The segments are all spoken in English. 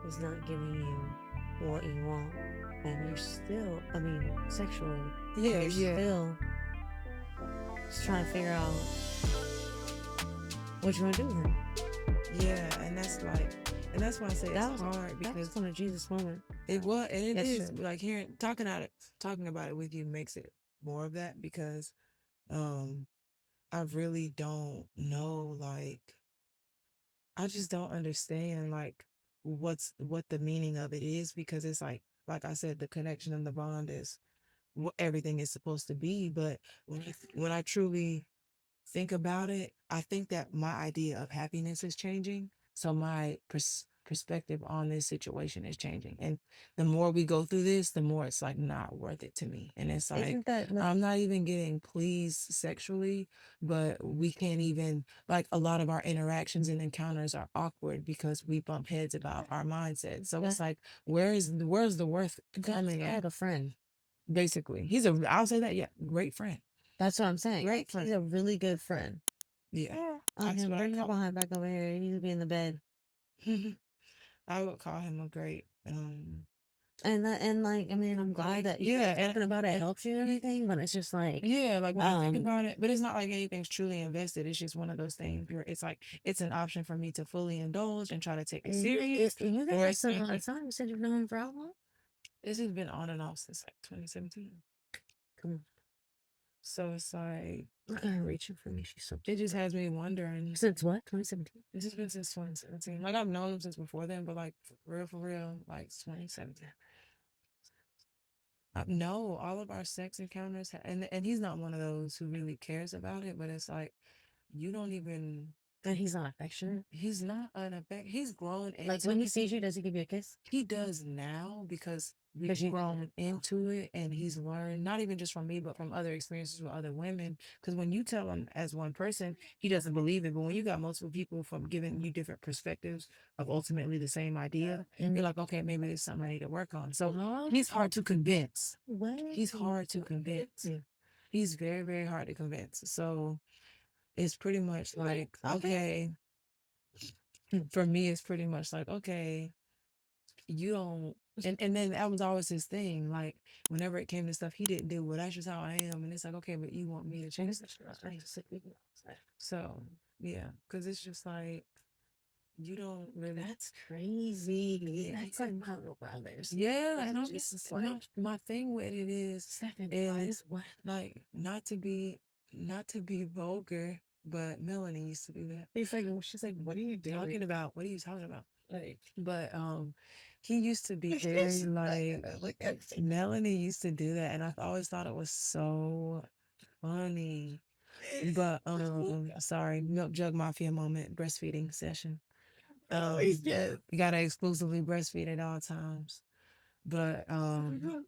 is not giving you what you want, and you're still, I mean, sexually, Yeah, you're yeah, still just trying to figure out what you want to do with him. yeah, and that's why I say it's That was hard that was because kind of Jesus moment. it was, and it is Yesterday. like talking about it with you makes it more of that because, um, I really don't know, like, I just don't understand like what the meaning of it is because it's like I said, the connection and the bond is what everything is supposed to be. But when I truly think about it, I think that my idea of happiness is changing. So my perspective on this situation is changing. And the more we go through this, the more it's like not worth it to me. And it's like, Isn't that I'm not even getting pleased sexually, but we can't even, like, a lot of our interactions and encounters are awkward because we bump heads about our mindset. So it's like, where's the worth coming I at? had a friend. Basically, I'll say that, yeah, great friend. That's what I'm saying. Great friend. He's a really good friend. Yeah. That's Okay, what I bring her call behind back over here. He needs to be in the bed. I would call him a great And like, I mean, I'm glad that yeah, and talking about it helps you and everything, but it's just like, yeah, like when I think about it, but it's not like anything's truly invested. It's just one of those things where it's like it's an option for me to fully indulge and try to take it serious. You got Or that it's son all the time. You said you've known him for how long? this has been on and off since like 2017. Come on. So it's like Look at her reaching for me. She's so it just has me wondering. Since what? 2017? This has been since 2017. Like I've known him since before then, but like for real, like 2017. No, all of our sex encounters, and he's not one of those who really cares about it, but it's like you don't even. And he's not affectionate. He's not unaffected. He's grown Like into when he it. sees you, does he give you a kiss? He does now because Because we've grown into it, and he's learned not even just from me, but from other experiences with other women. Because when you tell him as one person, he doesn't believe it. But when you got multiple people from giving you different perspectives of ultimately the same idea, you're like, okay, maybe there's something I need to work on. So he's hard to convince. He's hard to convince. He's very, very hard to convince. So it's pretty much like, okay, for me, it's pretty much like, okay, you don't, and then that was always his thing. Like, whenever it came to stuff, he didn't do, well, that's just how I am. And it's like, okay, but you want me to change that? So, yeah, because it's just like, you don't really. That's crazy. That's like my little brothers. Yeah, and my thing with it is What? like not to be vulgar, but Melanie used to do that. She's like, what are you talking about? What are you talking about? Like, but he used to be very like Melanie used to do that, and I've always thought it was so funny. But sorry, milk jug mafia moment, breastfeeding session. You gotta exclusively breastfeed at all times. But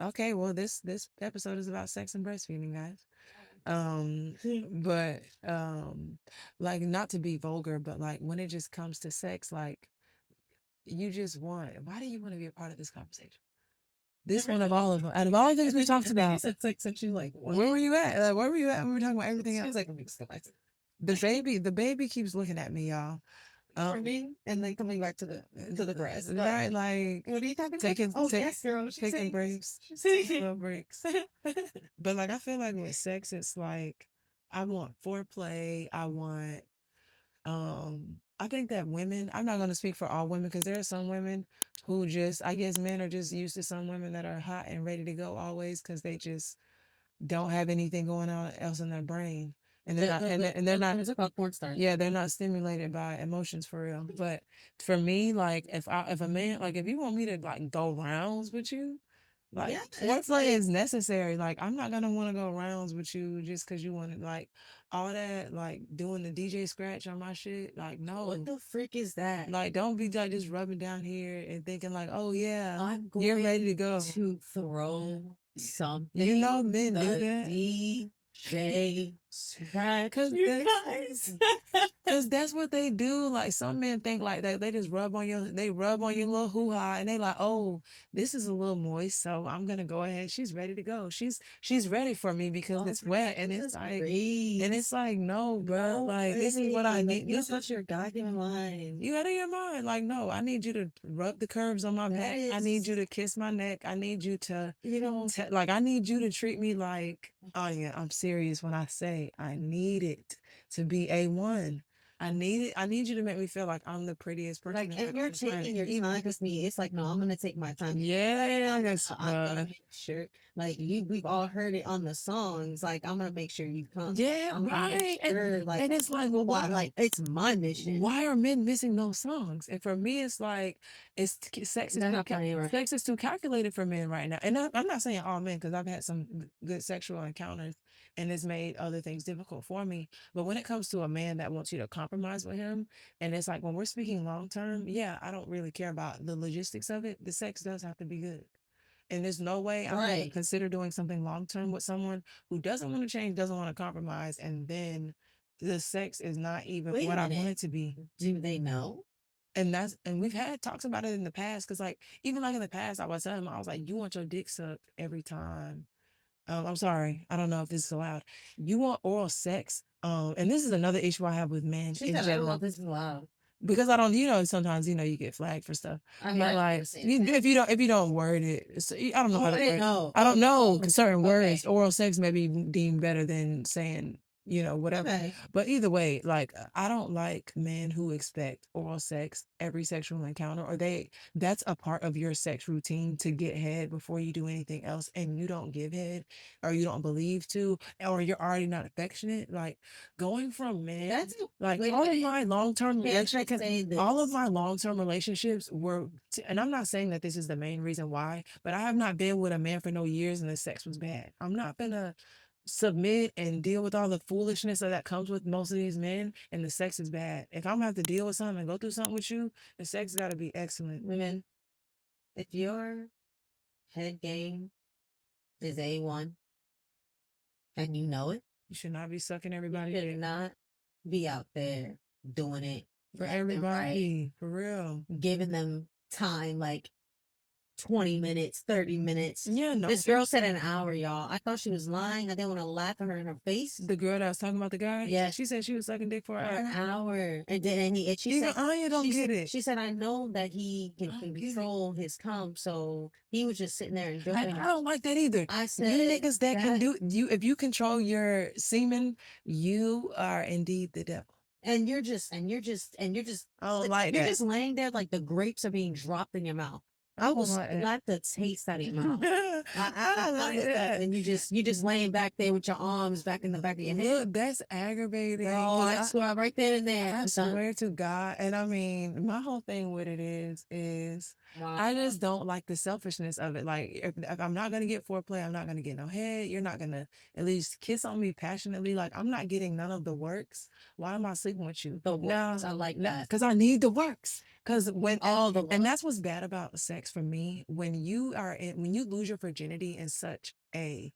okay, well this episode is about sex and breastfeeding, guys. But like, not to be vulgar, but like when it just comes to sex, like you just want, why do you want to be a part of this conversation? This one of all of them. Out of all the things we talked about, where were you at? Like, where were you at when we were talking about everything else? The baby keeps looking at me, y'all. And then coming back to the grass, right? Like, what are you talking about? Yes, girl. Taking breaks, little breaks. But like, I feel like with sex, it's like I want foreplay. I think that women. I'm not gonna speak for all women because there are some women who just, I guess, men are just used to some women that are hot and ready to go always because they just don't have anything going on else in their brain. And they're not, It's about porn stars. yeah, they're not stimulated by emotions for real. But for me, like if a man, like if you want me to like go rounds with you, like foreplay is necessary. Like I'm not gonna want to go rounds with you just because you want to, like, all that, like doing the DJ scratch on my shit. Like, no, What the freak is that? like don't be like just rubbing down here and thinking like, oh yeah, I'm you're going ready to go. to throw something. You know men do the that. DJ Right, because You guys. cause that's what they do. Like some men think like that. They just rub on your little hoo ha, and they like, oh, this is a little moist, so I'm gonna go ahead. She's ready to go. She's ready for me because it's wet, and it's like, and it's like, no, bro, like this is what I need. This is your goddamn mind. You out of your mind. Like, no, I need you to rub the curves on my back. I need you to kiss my neck. I need you to, like, I need you to treat me like, oh yeah, I'm serious when I say I need it to be A1. I need it. I need you to make me feel like I'm the prettiest person. Like, and you're taking your time with me. It's like, no, I'm gonna take my time. Yeah, that's I'm gonna make sure. Like we've all heard it on the songs. Like, I'm gonna make sure you come. yeah, I'm gonna make right. sure, like, And it's like, well, why? like it's my mission. Why are men missing those songs? And for me, it's like They're not playing right. sex is too calculated for men right now. And I'm not saying all men because I've had some good sexual encounters, and it's made other things difficult for me. But when it comes to a man that wants you to compromise with him, and it's like when we're speaking long term, yeah, I don't really care about the logistics of it. The sex does have to be good. And there's no way I'm going to Right. consider doing something long term with someone who doesn't want to change, doesn't want to compromise, and then the sex is not even Wait a what I want minute. it to be. Do they know? And we've had talks about it in the past because like even like in the past I was telling him I was like, you want your dick sucked every time. I'm sorry, I don't know if this is allowed. You want oral sex. And this is another issue I have with men She in said, I don't know general. if this is allowed. Because I don't, sometimes you get flagged for stuff. I mean, But I like, understand that. if you don't word it, I don't know Oh, how to I didn't word it. know. I don't know Oh, certain okay. words. Oral sex may be deemed better than saying, whatever. Okay. But either way, like I don't like men who expect oral sex every sexual encounter, or that's a part of your sex routine to get head before you do anything else, and you don't give head, or you don't believe to, or you're already not affectionate. Like going from men, That's like wait a all of minute. my long term Can't I say this? all of my long-term relationships were and I'm not saying that this is the main reason why, but I have not been with a man for no years and the sex was bad. I'm not gonna submit and deal with all the foolishness that comes with most of these men, and the sex is bad. If I'm gonna have to deal with something and go through something with you, the sex got to be excellent. Women, if your head game is A1 and you know it, You should not be sucking everybody you should in. not be out there doing it For left and right, everybody, for real. giving them time like 20 minutes, 30 minutes. Yeah, no. This girl said an hour, y'all. I thought she was lying. I didn't want to laugh at her in her face. The girl that was talking about the guy, Yeah. she said she was sucking dick for For an an hour. hour. And then she Even said, Anya don't she get said, it. she said, I know that he can I don't get it. control his cum, so he was just sitting there I enjoying it. don't like that either. I You said niggas that can do you if you control your semen, you are indeed the devil. and you're just I don't like you're that. just laying there like the grapes are being dropped in your mouth. I will slap the taste out of your mouth. I don't like that. And you just laying back there with your arms back in the back of your head. Look, that's aggravating. Girl, I swear right there and there. I swear to God. And I mean, my whole thing with it is I just don't like the selfishness of it. Like, if I'm not going to get foreplay, I'm not going to get no head. You're not going to at least kiss on me passionately. Like, I'm not getting none of the works. Why am I sleeping with you? The works. I like that. Because I need the works. Because when all the and that's what's bad about sex for me. When you lose your virginity in such a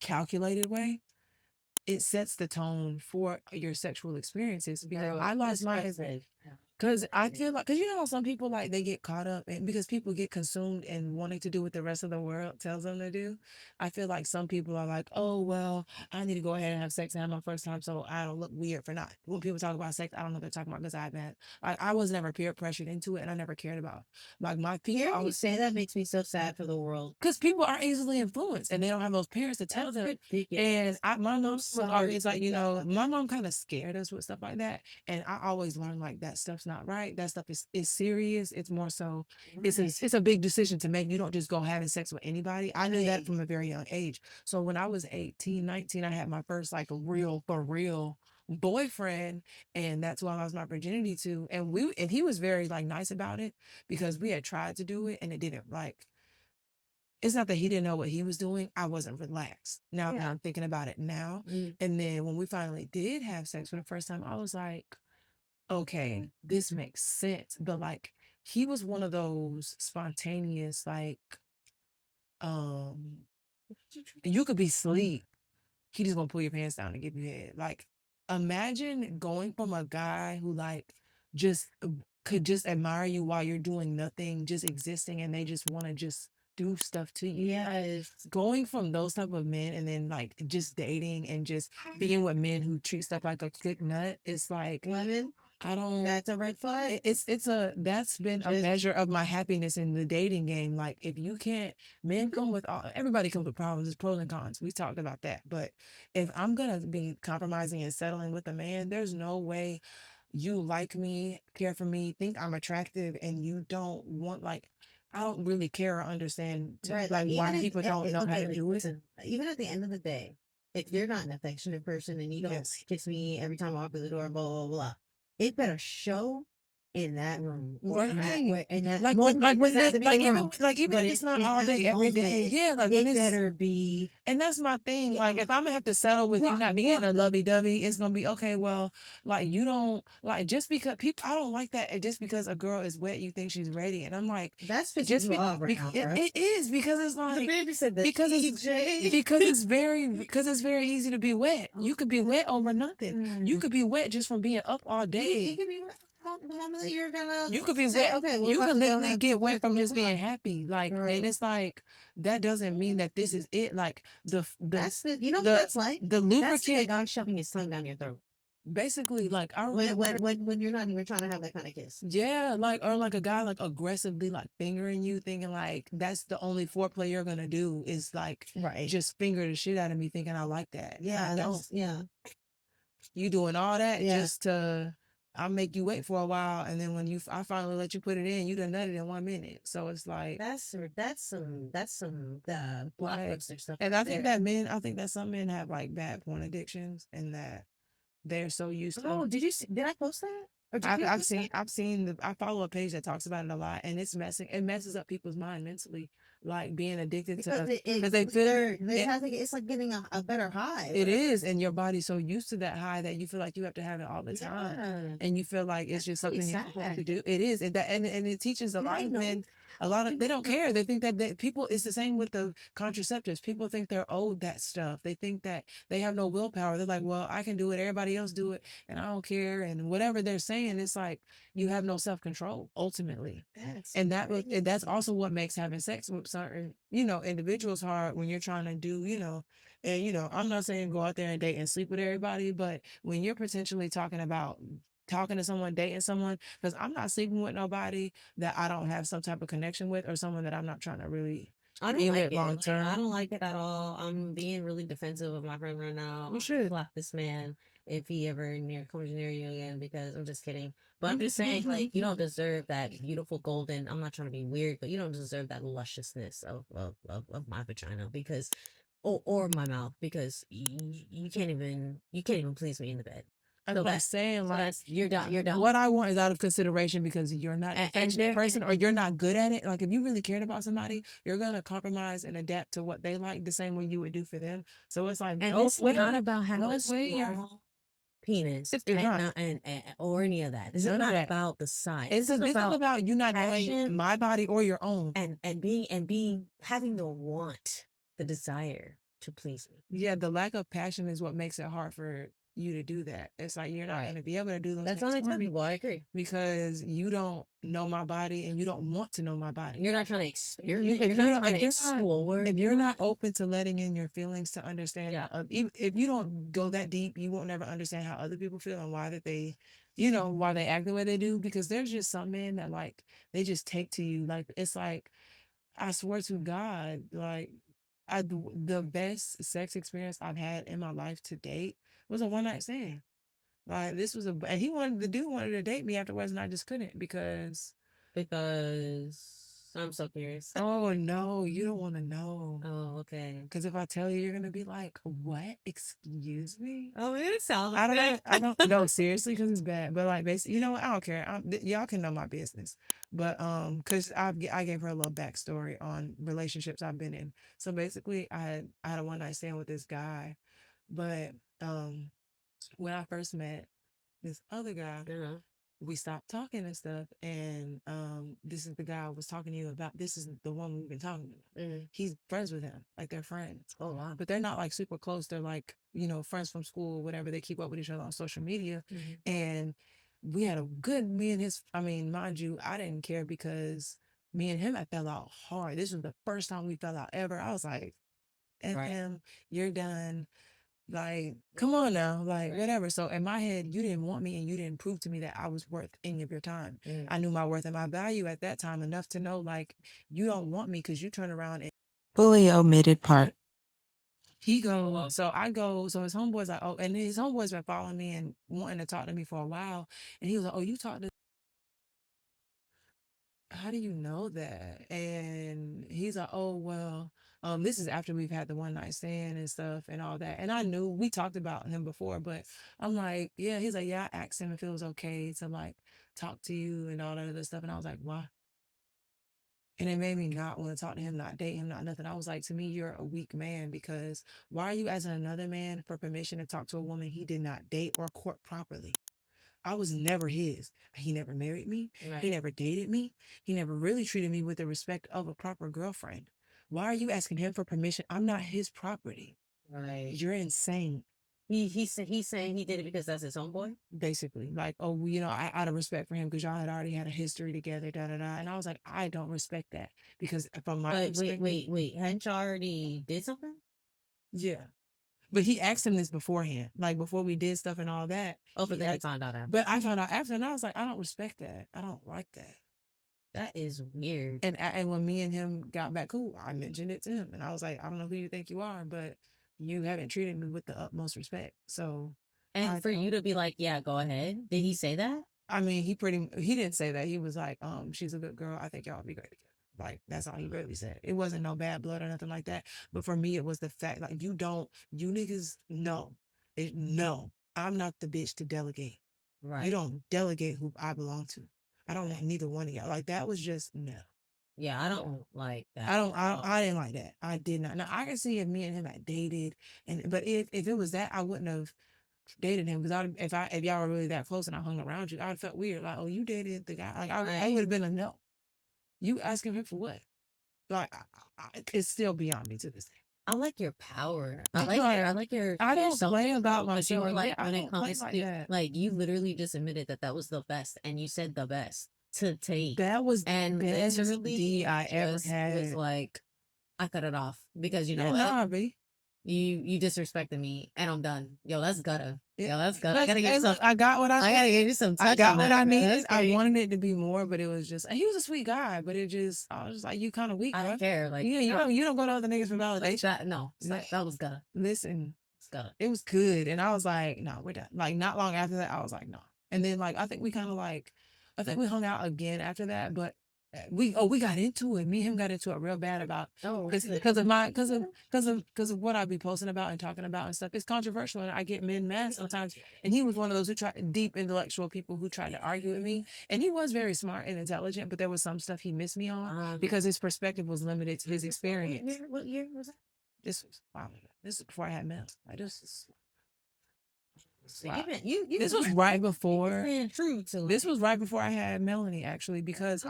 calculated way, it sets the tone for your sexual experiences. Because I lost mine. Because I feel like, because how some people like they get caught up and because people get consumed in wanting to do what the rest of the world tells them to do. I feel like some people are like, oh, well, I need to go ahead and have sex and have my first time so I don't look weird for not. When people talk about sex, I don't know what they're talking about because I've had, like, I was never peer pressured into it and I never cared about, like, my people. Hearing you say that makes me so sad for the world. Because people are easily influenced and they don't have those parents to tell them. And my mom was always like, my mom kind of scared us with stuff like that. And I always learned like that stuff's not right. That stuff is serious. It's more so, it's a big decision to make. You don't just go having sex with anybody. I knew that from a very young age. So when I was 18, 19, I had my first like real, for real boyfriend, and that's who I lost my virginity to. And he was very like nice about it because we had tried to do it and it didn't like, it's not that he didn't know what he was doing. I wasn't relaxed. Now that I'm thinking about it now. And then when we finally did have sex for the first time, I was like, okay, this makes sense. But like, he was one of those spontaneous, like, you could be asleep he just gonna pull your pants down and give you head. Like, imagine going from a guy who like just could just admire you while you're doing nothing, just existing, and they just want to just do stuff to you. Yes. Going from those type of men and then like just dating and just being with men who treat stuff like a quick nut, it's like Women, I don't. that's a red flag. It's a that's been a measure of my happiness in the dating game. Like if you can't, men come with all. Everybody comes with problems. There's pros and cons. We talked about that. But if I'm gonna be compromising and settling with a man, there's no way you like me, care for me, think I'm attractive, and you don't want like. I don't really care or understand Right, like like why even people don't know how okay, to like do it. listen, even at the end of the day, if you're not an affectionate person and you don't Yes. kiss me every time I walk through the door, blah blah blah, it better show in that room or in that Right. in that Like moment. like It when doesn't have it, to be like in the even room, like even but if it's not in all that day every day. moment, Yeah, like when it it's better be and that's my thing. Like if I'm gonna have to settle with you not being a lovey dovey, it's gonna be okay. Well, like you don't like just because people. I don't like that. Just because a girl is wet, you think she's ready, and I'm like, that's pissing just you off right now, bro. it is because it's The like baby said that because EJ. it's very easy to be wet. You could be wet over nothing. You could be wet just from being up all You day. could be the moment that you're gonna You could be say, wet. okay, we're You about could to go literally have get wet sex from on the just being clock. happy. Like, Right. and it's like that doesn't mean that this is it. Like That's the you know what the that's like? the That's like a lubricant guy shoving his tongue down your throat. basically like I When remember when you're not even trying to have that kind of kiss. yeah, like or like a guy like aggressively like fingering you, thinking like that's the only foreplay you're gonna do is like Right. just finger the shit out of me, thinking I like that. Yeah, I don't. that's yeah. You doing all that Yeah. just to I'll make you wait for a while, and then when I finally let you put it in, you done nutted in 1 minute. So it's like That's some like, blockbuster stuff and right I think there. that some men have like bad porn addictions, and that they're so used to. Oh, did I post that? Or did you I've post that? seen I follow a page that talks about it a lot, and it messes up people's mind mentally, like being addicted Because to it, because it they feel it has like it's like getting a better high. it is, and your body's so used to that high that you feel like you have to have it all the time, Yeah. and you feel like it's That's just really something you have to sad. do. It is, and that and it teaches a Did lot I of know? men. A lot of they don't care. They think that people. It's the same with the contraceptives. People think they're owed that stuff. They think that they have no willpower. They're like, well, I can do it. Everybody else do it, and I don't care. And whatever they're saying, it's like you have no self control ultimately. That's And that's crazy. also what makes having sex with certain individuals hard when you're trying to do and I'm not saying go out there and date and sleep with everybody, but when you're potentially talking about talking to someone, dating someone, because I'm not sleeping with nobody that I don't have some type of connection with, or someone that I'm not trying to really I don't be like with it. long Like, I term. don't like it at all. I'm being really defensive of my friend right now. You I'll should. slap this man if he ever comes near you again because I'm just kidding. But I'm just saying, like, you don't deserve that beautiful golden. I'm not trying to be weird, but you don't deserve that lusciousness of my vagina because or my mouth because you can't even please me in the bed. That's So what I'm saying. Like, that's you're done. You're done. what I want is out of consideration because you're not an And affectionate person or you're not good at it. Like, if you really cared about somebody, you're gonna compromise and adapt to what they like the same way you would do for them. So it's like, and no it's way, not about having no a way. small penis It's not. and or any of that. This is None of not that. about the size. This is about you not knowing passion my body or your own. and being having the want, the desire to please me. Yeah, the lack of passion is what makes it hard for you to do that. It's like you're not Right. going to be able to do those That's things for me unacceptable. I agree. because you don't know my body and you don't want to know my body. You're not trying to experiment. If You're you're not not, trying to explore. if you're not open to letting in your feelings to understand, Yeah. if you don't go that deep, you won't never understand how other people feel and why that they, why they act the way they do. Because there's just some men that like they just take to you like it's like I swear to God, like the best sex experience I've had in my life to date was a one night stand. Like this was and the dude wanted to date me afterwards, and I just couldn't Because I'm so curious. oh no, you don't want to know. Oh, okay. Because if I tell you, you're gonna be like, "What? Excuse me." Oh, it sounds I don't good. know. I don't know seriously because it's bad. But like, basically, I don't care. Y'all can know my business. But because I gave her a little backstory on relationships I've been in. So basically, I had a one night stand with this guy, but when I first met this other guy, Uh-huh. we stopped talking and stuff, and this is the guy I was talking to you about. This is the one we've been talking about. He's friends with him. Like they're friends. Oh wow. But they're not like super close. They're like, you know, friends from school, whatever. They keep up with each other on social media. And we had a good, me and his, I mean, mind you, I didn't care because me and him, I fell out hard. This was the first time we fell out ever. I was like, FM, you're done. Like, come on now, like whatever. So in my head, you didn't want me and you didn't prove to me that I was worth any of your time. I knew my worth and my value at that time enough to know like you don't want me because you turn around and fully omitted part. He goes, so I go, so his homeboy's like, oh, and his homeboy's been following me and wanting to talk to me for a while. And he was like, oh, you talked to, how do you know that? And he's like, oh, well, this is after we've had the one night stand and stuff and all that. And I knew we talked about him before, but I'm like, yeah, he's like, yeah, I asked him if it was okay to like talk to you and all that other stuff. And I was like, why? And it made me not want to talk to him, not date him, not nothing. I was like, to me, you're a weak man because why are you asking another man for permission to talk to a woman he did not date or court properly? I was never his. He never married me. He never dated me. He never really treated me with the respect of a proper girlfriend. Why are you asking him for permission? I'm not his property. Right. You're insane. He's saying he did it because that's his homeboy. Basically, like, oh, you know, out of respect for him because y'all had already had a history together, da da da. And I was like, I don't respect that because from my perspective, wait, hadn't you already did something? Yeah. But he asked him this beforehand, like before we did stuff and all that. Oh, but then he found out after. But I found out after, and I was like, I don't respect that. I don't like that. That is weird. And when me and him got back cool, I mentioned it to him, and I was like, I don't know who you think you are, but you haven't treated me with the utmost respect. So, and for you to be like, yeah, go ahead. Did he say that? I mean, he didn't say that. He was like, she's a good girl. I think y'all would be great together. Like, that's all he really said. It wasn't no bad blood or nothing like that. But for me, it was the fact, like, you niggas know. No, I'm not the bitch to delegate. Right. You don't delegate who I belong to. I don't want neither one of y'all. Like, that was just, no. Yeah, I don't like that. I didn't like that. I did not. Now, I can see if me and him had dated, but if it was that, I wouldn't have dated him because if y'all were really that close and I hung around you, I'd have felt weird. Like, oh, you dated the guy. Like, I would have been a no. You asking him for what? Like, it's still beyond me to this day. I like your power. I like your. I don't play about myself. Like when it comes to like you literally just admitted that was the best, and you said the best to take. That was and best D I ever had. Was like I cut it off because you know you disrespected me and I'm done. Yo, that's gutter. Yo, that's gutter. I gotta get some. I got what I gotta give you some. I got what I needed. I wanted it to be more, but it was just he was a sweet guy, but I was just like, you kind of weak. I don't care. Like you don't go to other niggas for validation. That was gutter. Listen, it was good, and I was like, no, we're done. Like not long after that, I was like, no. And then like I think we we hung out again after that, but we got into it. Me and him got into it real bad about because of what I be posting about and talking about and stuff. It's controversial and I get mad sometimes. And he was one of those deep intellectual people who tried to argue with me. And he was very smart and intelligent, but there was some stuff he missed me on because his perspective was limited to his experience. What year was that? This was before I had Mel. Wow. This was right before. This was right before I had Melanie, actually, because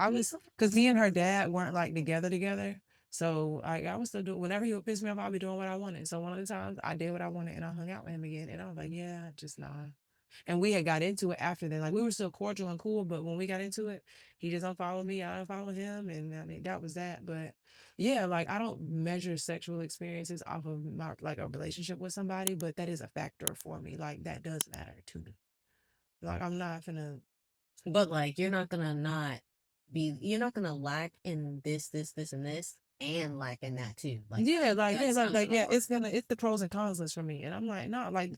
me and her dad weren't like together. So I was still doing whenever he would piss me off, I'd be doing what I wanted. So one of the times I did what I wanted and I hung out with him again, and I was like, yeah, just nah. And we had got into it after that. Like we were still cordial and cool, but when we got into it, he just unfollowed me, I unfollowed him, and I mean that was that. But yeah, like I don't measure sexual experiences off of my like a relationship with somebody, but that is a factor for me. Like that does matter to me. Like I'm not gonna. But like you're not gonna lack in this, and this, and lack in that too. Like it's the pros and cons list for me, and I'm like, no, like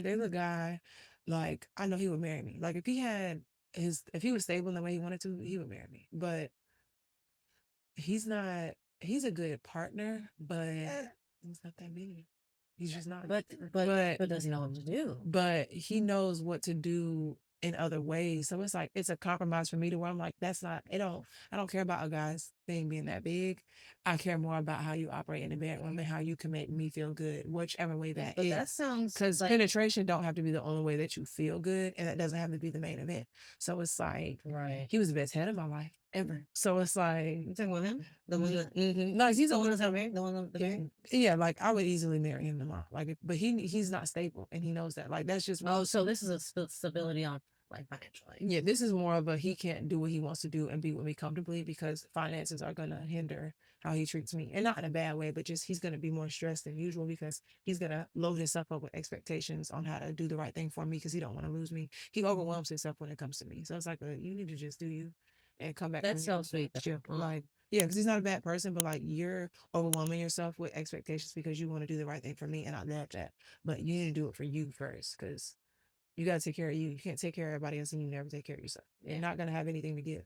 there's a guy. Like, I know he would marry me. Like, if he was stable in the way he wanted to, he would marry me. But he's a good partner, but he's not that big. He's just not. But does he know what to do? But he knows what to do in other ways. So it's like, it's a compromise for me to where I'm like, I don't care about a guy's thing being that big. I care more about how you operate in the bedroom and how you can make me feel good, whichever way that is. That sounds because penetration don't have to be the only way that you feel good, and that doesn't have to be the main event. So it's like, right. He was the best head of my life. ever. So it's like, You talking about him? The one that, no, he's the a one that's married? The one that married? yeah, like I would easily marry him tomorrow. Like, but he's not stable, and he knows that. Like, that's just Oh, so this is a stability on like financially. yeah. This is more of a he can't do what he wants to do and be with me comfortably because finances are gonna hinder how he treats me, and not in a bad way, but just he's gonna be more stressed than usual because he's gonna load himself up with expectations on how to do the right thing for me because he don't want to lose me. He overwhelms himself when it comes to me, so it's like you need to just do you and come back. That's so sweet. Like, yeah, because he's not a bad person, but like you're overwhelming yourself with expectations because you want to do the right thing for me, and I love that. But you need to do it for you first because you got to take care of you. You can't take care of everybody else and you never take care of yourself. You're not going to have anything to give.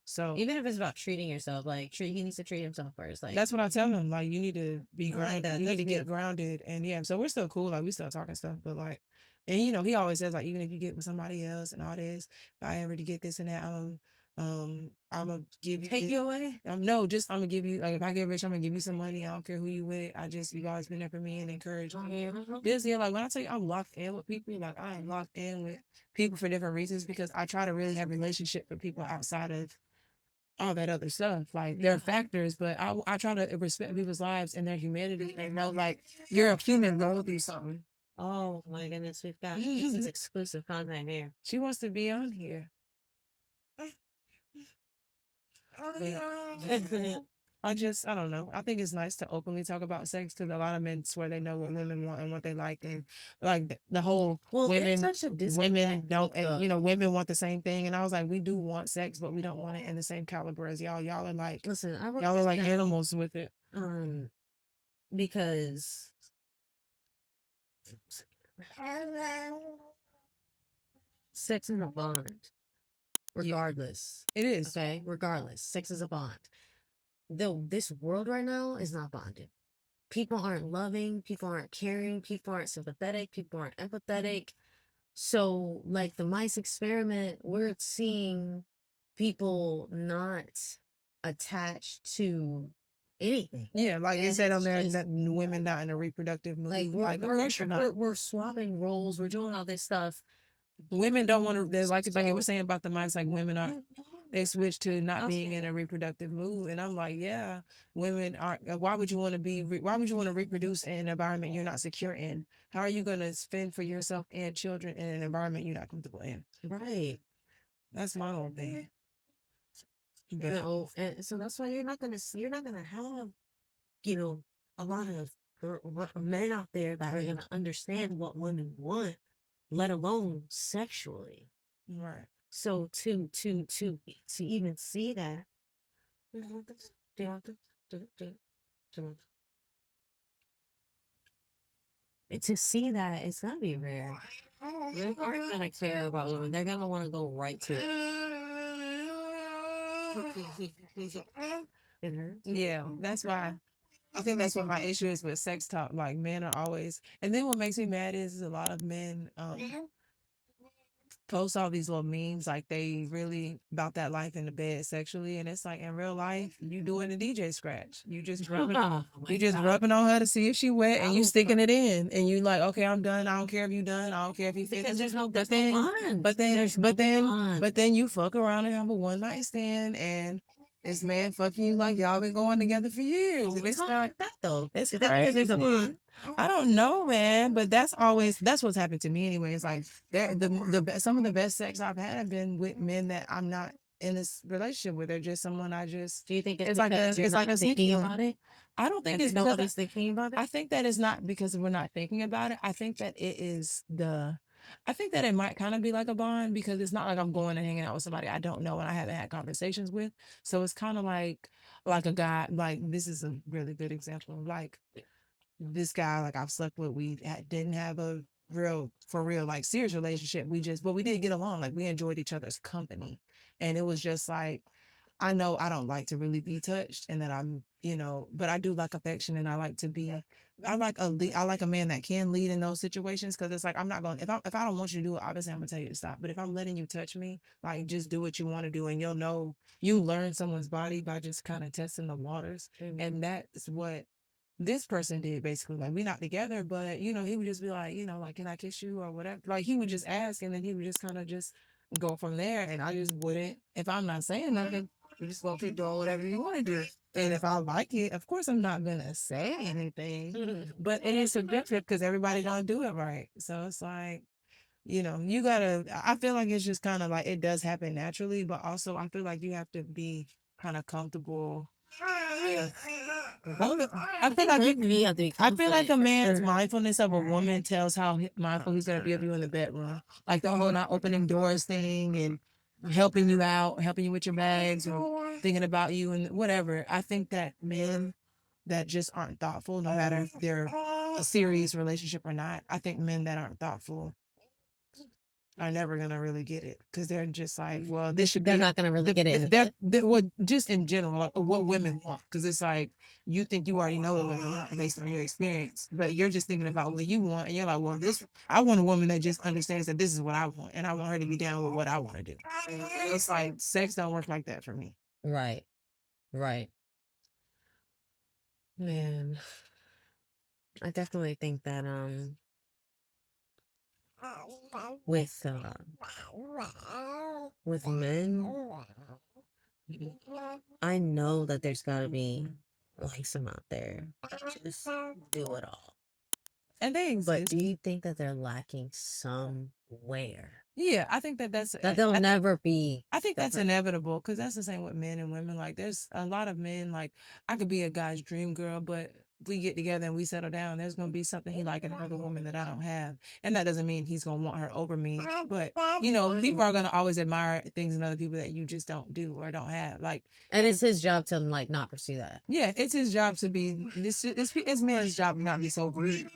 So even if it's about treating yourself, like he needs to treat himself first. Like that's what I tell him. Like you need to be grounded. You need to get grounded. And yeah, so we're still cool. Like we still talking stuff, but like, and you know, he always says like, even if you get with somebody else and all this, if I ever to get this and that, I'm gonna give you take you away. No, just I'm gonna give you like if I get rich, I'm gonna give you some money. I don't care who you with. You've always been there for me and encourage me. This yeah, like when I tell you I'm locked in with people, like I am locked in with people for different reasons because I try to really have a relationship with people outside of all that other stuff. Like there are factors, but I try to respect people's lives and their humanity and know like you're a human going through something. Oh my goodness, we've got this is exclusive content here. She wants to be on here. I don't know. I think it's nice to openly talk about sex because a lot of men swear they know what women want and what they like, and like the whole women don't, and, you know, women want the same thing. And I was like, we do want sex, but we don't want it in the same caliber as y'all. Y'all are like, listen, y'all are like animals with it. Because sex is a bond, regardless. It is. Okay, regardless, sex is a bond. Though this world right now is not bonded. People aren't loving, people aren't caring, people aren't sympathetic, people aren't empathetic. So, like the mice experiment, we're seeing people not attached to anything. Yeah, like you said on there, that women not in a reproductive mood. Like we're swapping roles, we're doing all this stuff. Women don't want to. Like I was saying about the mice, like women are. They switch to not being in a reproductive mood, and I'm like, yeah, women are. Why would you want to be? Why would you want to reproduce in an environment you're not secure in? How are you going to fend for yourself and children in an environment you're not comfortable in? Right. That's my whole thing. You know, and so that's why you're not gonna have, you know, a lot of men out there that are gonna understand what women want, let alone sexually. Right. So to even see that, to see that it's gonna be rare. Men aren't gonna care about women. They're gonna want to go right to it. Yeah, that's why. I think that's what my issue is with sex talk. Like men are always, and then what makes me mad is a lot of men post all these little memes like they really about that life in the bed sexually, and it's like in real life you doing the DJ scratch. You just rubbing on her to see if she wet, and you sticking it in, and you like, okay, I'm done. I don't care if you done. I don't care if you finished. Because there's no but then you fuck around and have a one night stand, and this man fucking you like y'all been going together for years. And it's not that though. It's crazy. I don't know, man, but that's what's happened to me anyway. It's like some of the best sex I've had have been with men that I'm not in this relationship with. They're just someone I just. Do you think it's like a thinking about it? I don't think it's nobody's thinking about it. I think that it's not because we're not thinking about it. I think that it is I think that it might kind of be like a bond because it's not like I'm going and hanging out with somebody I don't know and I haven't had conversations with. So it's kind of like a guy. Like this is a really good example. Like this guy, like I've slept with, didn't have a real like serious relationship. But we did get along. Like we enjoyed each other's company, and it was just like, I know I don't like to really be touched, and that I'm, but I do like affection, and I like to be. I like a man that can lead in those situations because it's like I'm not going. If I don't want you to do it, obviously I'm gonna tell you to stop. But if I'm letting you touch me, like just do what you want to do, and you'll know you learn someone's body by just kind of testing the waters, and that's what this person did basically. Like we're not together, but he would just be like, like, can I kiss you or whatever. Like he would just ask, and then he would just kind of just go from there, and I just wouldn't. If I'm not saying nothing, You just gonna keep doing whatever you want to do. And if I like it, of course I'm not gonna say anything. But it is subjective because everybody don't do it right. So it's like, you gotta. I feel like it's just kind of like it does happen naturally, but also I feel like you have to be kind of comfortable. Yeah. I feel like You have to be I feel like a confident, for man's sure. mindfulness of a woman tells how mindful he's gonna be of you in the bedroom. Like the whole not opening doors thing and helping you out, helping you with your bags or thinking about you and whatever. I think that men that just aren't thoughtful, no matter if they're a serious relationship or not, I think men that aren't thoughtful are never gonna really get it because they're just like, well, this should They're be. not gonna really get it. Well, just in general, like, what women want, because it's like you think you already know what women want based on your experience, but you're just thinking about what you want, and you're like, well, this I want a woman that just understands that this is what I want, and I want her to be down with what I want to do. It's like sex don't work like that for me. Right. Right. Man, I definitely think that with with men, I know that there's gotta be like some out there that just do it all. And they But exist. do you think that they're lacking somewhere? Yeah, I think that's That they'll never be. I think that's inevitable because that's the same with men and women. Like, there's a lot of men. Like, I could be a guy's dream girl, but if we get together and we settle down, there's gonna be something he like in another woman that I don't have, and that doesn't mean he's gonna want her over me. But people are gonna always admire things in other people that you just don't do or don't have. Like, And it's his job to like not pursue that. yeah, it's his job to be it's man's job to not be so greedy.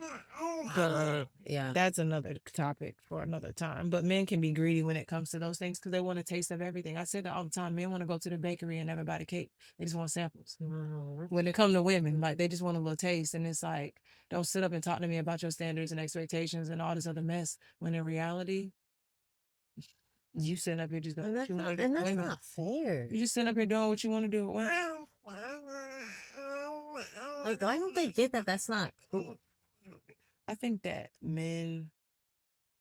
But Yeah. that's another topic for another time. But men can be greedy when it comes to those things because they want a taste of everything. I said that all the time. Men want to go to the bakery and never buy the cake. They just want samples. When it comes to women, like they just want a little taste, and it's like, don't sit up and talk to me about your standards and expectations and all this other mess. When in reality, you sitting up here just doing what you want to do. And that's not fair. You just sitting up here doing what you want to do. Like, why don't they get that? That's not cool. I think that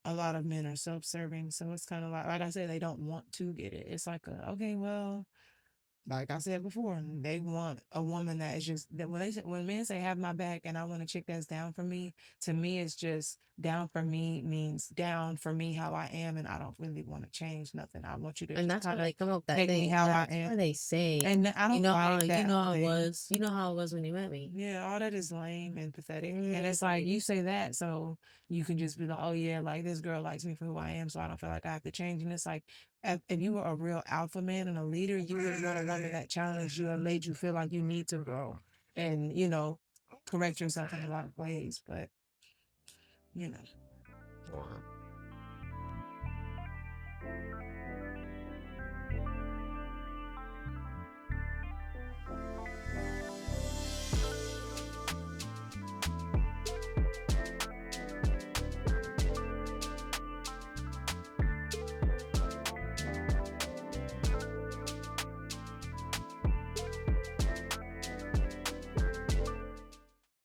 a lot of men are self-serving, so it's kind of like I said, they don't want to get it. It's like, okay, well, like I said before, they want a woman that is just that when men say have my back and I want a chick that's down for me, to me it's just down for me means down for me how I am, and I don't really want to change nothing. I want you to And that's why they come up with that take me thing. how I That's am. why they say, And I don't like that. you know how it thing. was. You know how it was when you met me. Yeah, all that is lame and pathetic. And it's like you say that so you can just be like, oh yeah, like this girl likes me for who I am, so I don't feel like I have to change. And it's like, if you were a real alpha man and a leader, you would want to run that challenge you and made you feel like you need to grow and correct yourself in a lot of ways. But Wow.